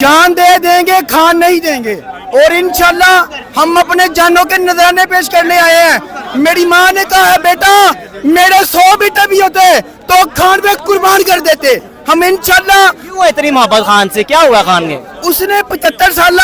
जान दे देंगे, खान नहीं देंगे और इंशाल्लाह हम अपने जानों के नजराने पेश करने आए हैं। मेरी माँ ने कहा है बेटा मेरे 100 बेटे भी होते तो खान पे कुर्बान कर देते। हम इंशाल्लाह। क्यों इतनी मोहब्बत खान से, क्या हुआ खान ने? उसने 75 साल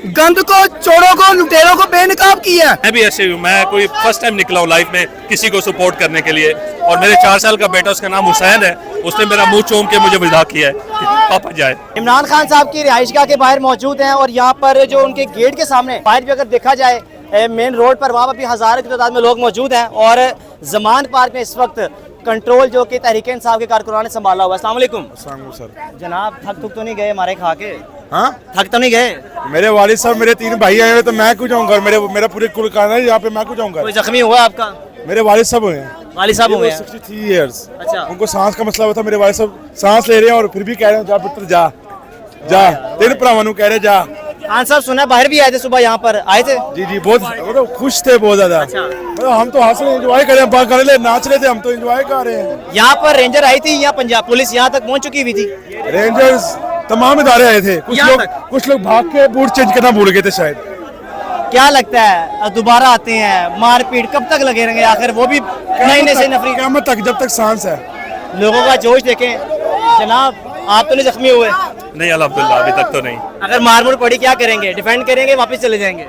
गंद को, चोरों को, लुटेरों को बेनकाब किया। मैं भी ऐसे हूँ, मैं कोई फर्स्ट टाइम निकला हूँ लाइफ में किसी को सपोर्ट करने के लिए, और मेरे 4 साल का बेटा, उसका नाम हुसैन है, उसने मेरा मुंह चूम के मुझे विदा किया है कि पापा जाए। इमरान खान साहब की रिहाइशगाह के बाहर मौजूद हैं और यहाँ पर जो उनके गेट के सामने बाहर भी अगर देखा जाए मेन रोड पर, वहाँ पर भी हज़ारों की तादाद में लोग मौजूद हैं और जमान पार्क में इस वक्त कंट्रोल जो कि तहरीक इंसाफ के कारकुनान ने संभाला हुआ है। अस्सलाम वालेकुम सर। जनाब, थक तो नहीं गए हमारे खा के? हाँ, थक तो नहीं गए? मेरे वालिद साहब, मेरे 3 भाई आए हुए तो मैं क्यों जाऊंगा? मेरा पूरे कुल खाना है यहाँ पे, मैं क्यों जाऊंगा? कोई जख्मी हुआ आपका? मेरे वालिद साहब हुए हैं, वालिद साहब हुए हैं 63 इयर्स। अच्छा। उनको सांस का मसला हुआ था। मेरे वालिद साहब सांस ले रहे हैं और फिर भी कह रहे हैं जा पुत्र जा जा, 3 भरावां कह रहे जा। खान साहब सुना बाहर भी आए थे, सुबह यहाँ पर आए थे? जी, बहुत मतलब खुश थे बहुत ज्यादा। मतलब हम तो हंस रहे, एंजॉय कर रहे, नाच रहे थे, हम तो एंजॉय कर रहे हैं। यहाँ पर रेंजर आई थी या पंजाब पुलिस यहाँ तक पहुँच चुकी हुई थी? रेंजर्स तमाम इदारे आए थे। कुछ लोग भाग के बूट चेंज करना भूल गए थे शायद। क्या लगता है दोबारा आते हैं, मारपीट कब तक लगे रहेंगे आखिर? वो भी नई नई से नफरी क़यामत तक, जब तक सांस है। लोगों का जोश देखें। जनाब, आप तो नहीं जख्मी हुए? नहीं अल्हम्दुलिल्लाह, अभी तक तो नहीं। अगर मारमूर पड़ी क्या करेंगे? डिफेंड करेंगे, वापस चले जाएंगे?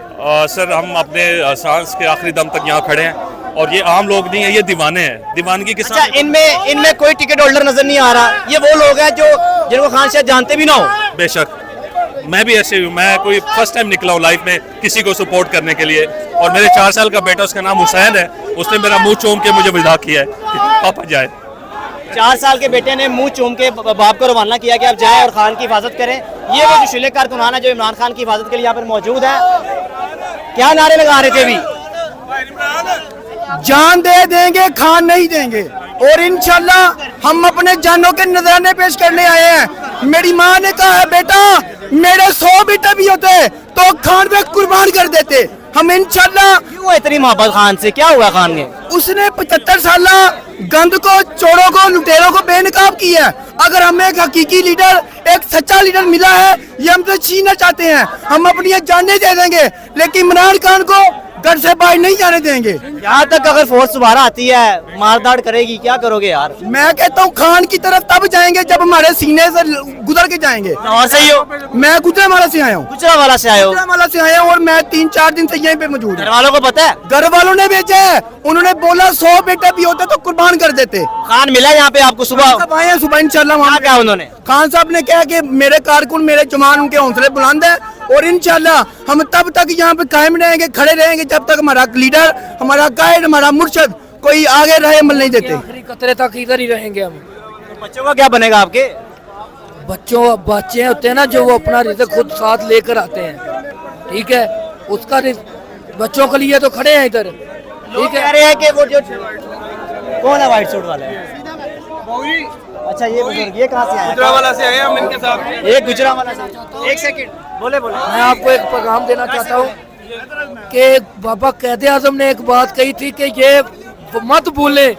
सर हम अपने सांस के आखिरी दम तक यहाँ खड़े हैं, और ये आम लोग नहीं है, ये दीवाने हैं, दीवानगी के अच्छा, साथ। इनमें कोई टिकट होल्डर नजर नहीं आ रहा? ये वो लोग हैं जो जिनको खान शायद जानते भी ना हो? बेशक, मैं भी ऐसे हूँ, मैं कोई फर्स्ट टाइम निकला हूँ लाइफ में किसी को सपोर्ट करने के लिए, और मेरे 4 साल का बेटा, उसका नाम हुसैन है, उसने मेरा मुंह चूम के मुझे विदा किया है कि पापा जाए। 4 साल के बेटे ने मुंह चूम के बाप को रवाना किया कि आप जाएं और खान की हिफाजत करें। ये वो जो शिले कारकुनान है जो इमरान खान की हिफाजत के लिए यहाँ पर मौजूद है। क्या नारे लगा रहे थे अभी? जान दे देंगे, खान नहीं देंगे और इंशाल्लाह हम अपने जानों के नजराने पेश करने आए हैं। मेरी माँ ने कहा है बेटा मेरे 100 बेटे भी होते तो खान पे कुर्बान कर देते। हम इंशाल्लाह। क्यों इतनी मोहब्बत खान से, क्या हुआ खान ने? उसने 75 साल गंद को, चोरों को, लुटेरों को बेनकाब किया। अगर हमें एक हकीकी लीडर, एक सच्चा लीडर मिला है, ये हम तो छीनना चाहते हैं। हम अपनी जानें दे देंगे लेकिन इमरान खान को घर से बाहर नहीं जाने देंगे। यहाँ तक अगर फोर्स दोबारा आती है, मारदाड़ करेगी, क्या करोगे यार? मैं कहता हूँ खान की तरफ तब जाएंगे जब हमारे सीने से गुजर के जाएंगे। और सही हो? मैं गुजरांवाला से आया हूँ। गुजरांवाला से आए हो? गुजरांवाला से आया हूँ और मैं 3-4 दिन से यहीं पे मौजूद घर हूँ। वालों को पता है? घर वालों ने भेजा है, उन्होंने बोला 100 बेटे भी होते तो कुर्बान कर देते। खान मिला यहाँ पे आपको सुबह? सब आए हैं सुबह इंशाल्लाह। क्या वहाँ क्या उन्होंने? खान साहब ने कहा कि मेरे कारकुन, मेरे जवान, उनके हौसले बुलंद है और इंशाल्लाह हम तब तक यहाँ पे कायम रहेंगे, खड़े रहेंगे जब तक हमारा लीडर, हमारा गाइड, हमारा मुर्शद कोई आगे रहे अमल नहीं देते। आखिरी कतरे तक इधर ही रहेंगे हम। तो बच्चों का क्या बनेगा आपके? बच्चे होते हैं ना जो वो अपना रिज़्क खुद साथ लेकर आते हैं, ठीक है, उसका बच्चों के लिए तो खड़े हैं इधर, ठीक कह है। रहे हैं कि वो जो कौन है व्हाइट सूट वाला है? अच्छा, ये बुजुर्ग, ये कहाँ से आए? गुजरांवाला से आए हम इनके साथ। एक गुजरांवाला से। एक सेकंड, बोले। मैं आपको एक पैगाम देना चाहता हूँ कि बाबा कैद आजम ने एक बात कही थी कि ये मत भूलें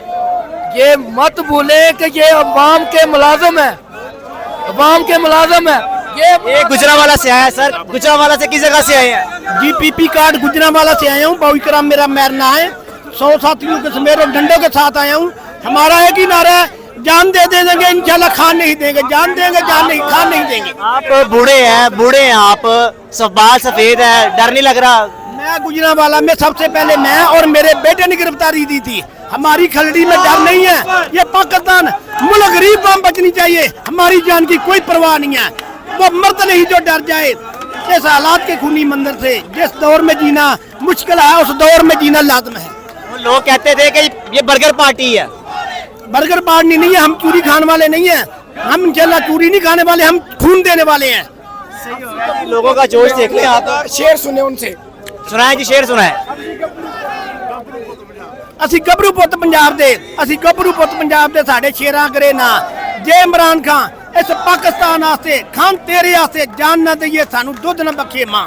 कि ये अवाम के मुलाजिम है, अवाम के मुलाजिम है। ये गुजरांवाला से आया है सर। गुजरांवाला से किस जगह से आए हैं? GPP कार्ड गुजरांवाला से आया हूँ। बहुकराम मेरा मैरना है, 100 साथियों के मेरे डंडों के साथ आया हूँ। हमारा एक ही नारा है, जान दे देंगे इंशाल्लाह, खान नहीं देंगे। जान देंगे, जान नहीं, खान नहीं देंगे। आप बूढ़े हैं आप, सब बाल सफेद है, डर नहीं लग रहा? मैं गुजरांवाला में सबसे पहले मैं और मेरे बेटे ने गिरफ्तारी दी थी। हमारी खलड़ी में डर नहीं है। ये पाकिस्तान मुल्क गरीब को बचनी चाहिए, हमारी जान की कोई परवाह नहीं है। वो मर्द नहीं जो डर जाए इस हालात के खूनी मंजर से। जिस दौर में जीना मुश्किल है उस दौर में जीना लाजम है। लोग कहते थे कि ये बर्गर पार्टी है। बर्गर पार्टी नहीं है, हम चूरी खाने वाले नहीं है। हम इंशाल्लाह चूरी नहीं खाने वाले, हम खून देने वाले हैं। लोगों का जोश देख ले आप। शेर सुने उनसे। सुनाए जी, शेर सुनाए। ਅਸੀਂ ਗੱਭਰੂ ਪੁੱਤ ਪੰਜਾਬ ਦੇ, ਅਸੀਂ ਗੱਭਰੂ ਪੁੱਤ ਪੰਜਾਬ ਦੇ, ਸਾਡੇ ਸ਼ੇਰਾਂ ਕਰੇ ਨਾ। ਜੇ ਇਮਰਾਨ ਖਾਨ ਇਸ ਪਾਕਿਸਤਾਨ ਵਾਸਤੇ, ਖਾਨ ਤੇਰੇ ਵਾਸਤੇ ਜਾਨ ਨਾ ਦਈਏ, ਸਾਨੂੰ ਦੁੱਧ ਨਾ ਬਖਸ਼ੇ ਮਾਂ।